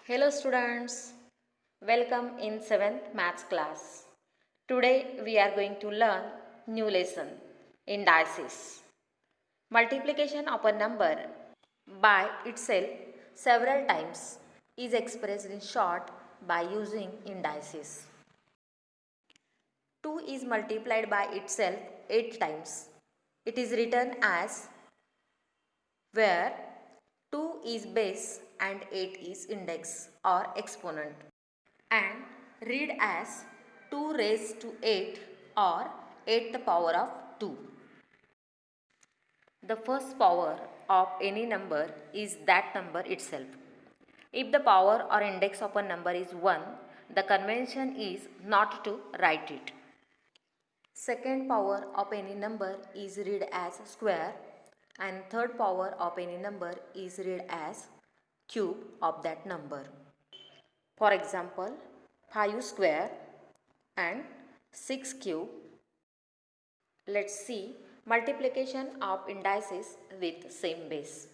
Hello students, welcome in 7th maths class. Today we are going to learn new lesson indices. Multiplication of a number by itself several times is expressed in short by using indices. 2 is multiplied by itself 8 times. It is written as where 2 is base and 8 is index or exponent, and read as 2 raised to 8 or 8 the power of 2. The first power of any number is that number itself. If the power or index of a number is 1, the convention is not to write it. Second power of any number is read as square, and third power of any number is read as cube of that number. For example, 5 square and 6 cube. Let's see multiplication of indices with same base.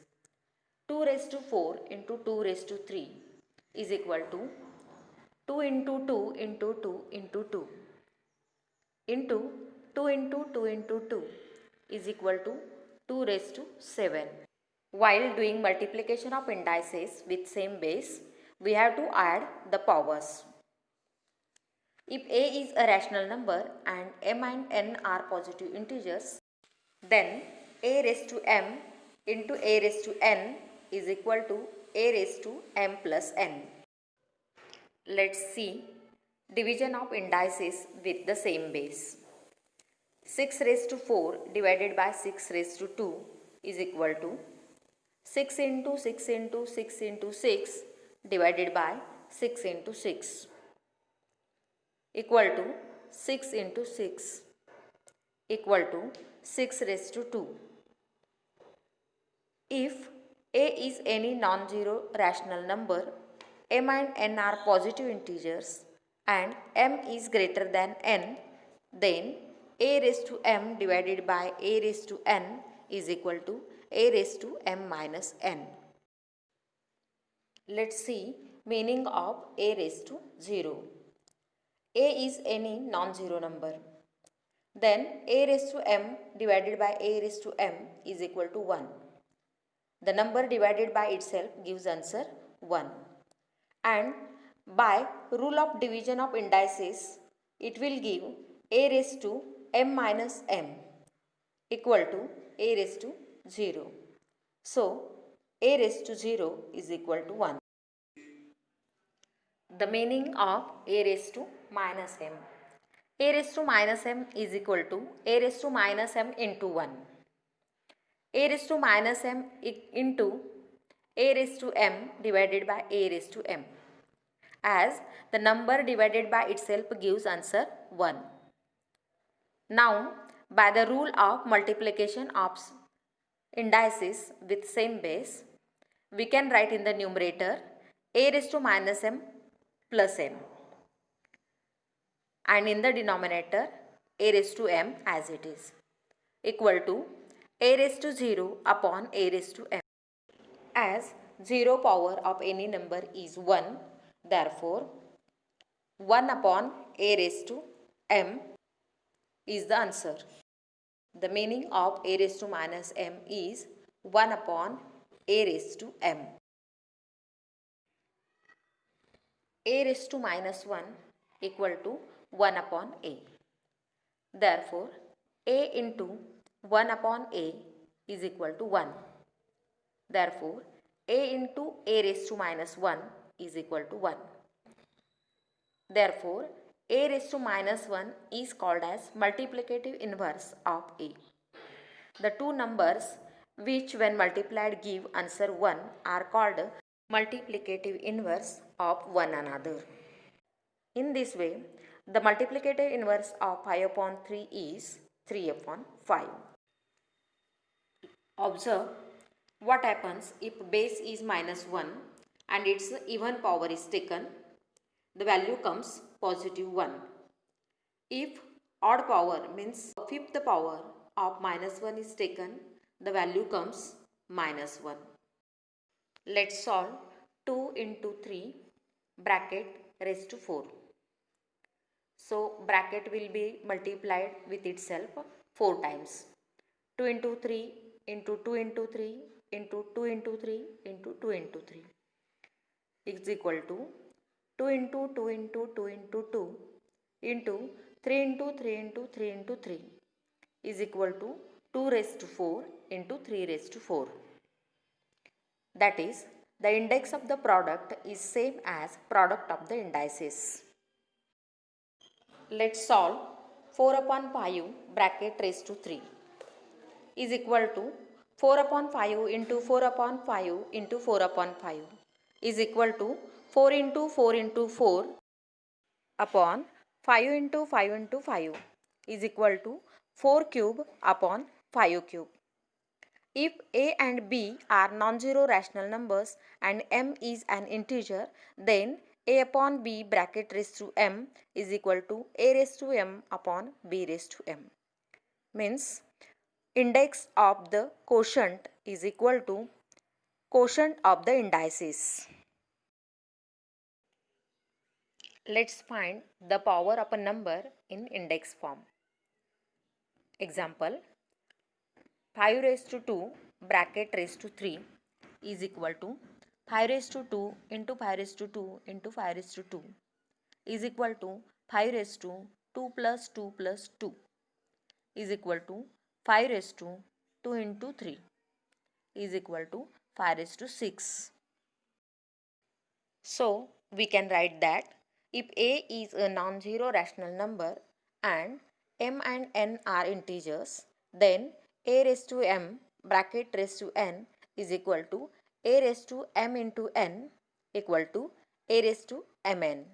2 raised to 4 into 2 raised to 3 is equal to 2 into 2 into 2 into 2 into 2 into 2 into 2 is equal to 2 raised to 7. While doing multiplication of indices with same base, we have to add the powers. If a is a rational number and m and n are positive integers, then a raised to m into a raised to n is equal to a raised to m plus n. Let's see division of indices with the same base. 6 raised to 4 divided by 6 raised to 2 is equal to 6 into 6 into 6 into 6 divided by 6 into 6 equal to 6 into 6 equal to 6 raised to 2. If a is any non-zero rational number, m and n are positive integers and m is greater than n, then a raised to m divided by a raised to n is equal to a raised to m minus n. Let's see meaning of a raised to 0. A is any non-zero number. Then a raised to m divided by a raised to m is equal to 1. The number divided by itself gives answer 1. And by rule of division of indices, it will give a raised to m minus m equal to a raised to 0. So, a raised to 0 is equal to 1. The meaning of a raised to minus m. A raised to minus m is equal to a raised to minus m into 1. A raised to minus m into a raised to m divided by a raised to m, as the number divided by itself gives answer 1. Now, by the rule of multiplication of indices with same base, we can write in the numerator a raised to minus m plus m, and in the denominator a raised to m as it is, equal to a raised to 0 upon a raised to m. As 0 power of any number is 1, therefore 1 upon a raised to m is the answer. The meaning of a raised to minus m is 1 upon a raised to m. A raised to minus 1 equal to 1 upon a. Therefore, a into 1 upon a is equal to 1. Therefore, a into a raised to minus 1 is equal to 1. Therefore, a raised to minus 1 is called as multiplicative inverse of a. The two numbers which when multiplied give answer 1 are called multiplicative inverse of one another. In this way, the multiplicative inverse of 5 upon 3 is 3 upon 5. Observe what happens if base is minus 1 and its even power is taken. The value comes positive 1. If odd power means fifth power of minus 1 is taken, the value comes minus 1. Let's solve 2 into 3 bracket raised to 4. So bracket will be multiplied with itself 4 times. 2 into 3 into 2 into 3 into 2 into 3 into 2 into 3 is equal to 2 into 2 into 2 into 2 into 3 into 3 into 3 into 3 is equal to 2 raised to 4 into 3 raised to 4. That is, the index of the product is same as product of the indices. Let's solve 4 upon 5 bracket raised to 3 is equal to 4 upon 5 into 4 upon 5 into 4 upon 5 is equal to 4 into 4 into 4 upon 5 into 5 into 5 is equal to 4 cube upon 5 cube. If a and b are non-zero rational numbers and m is an integer, then a upon b bracket raised to m is equal to a raised to m upon b raised to m. Means index of the quotient is equal to quotient of the indices. Let's find the power of a number in index form. Example, 5 raised to 2 bracket raised to 3 is equal to 5 raised to 2 into 5 raised to 2 into 5 raised to 2 is equal to 5 raised to 2 plus 2 plus 2 is equal to 5 raised to 2 into 3 is equal to 5 raised to 6. So we can write that if a is a non-zero rational number and m and n are integers, then a raised to m bracket raised to n is equal to a raised to m into n equal to a raised to mn.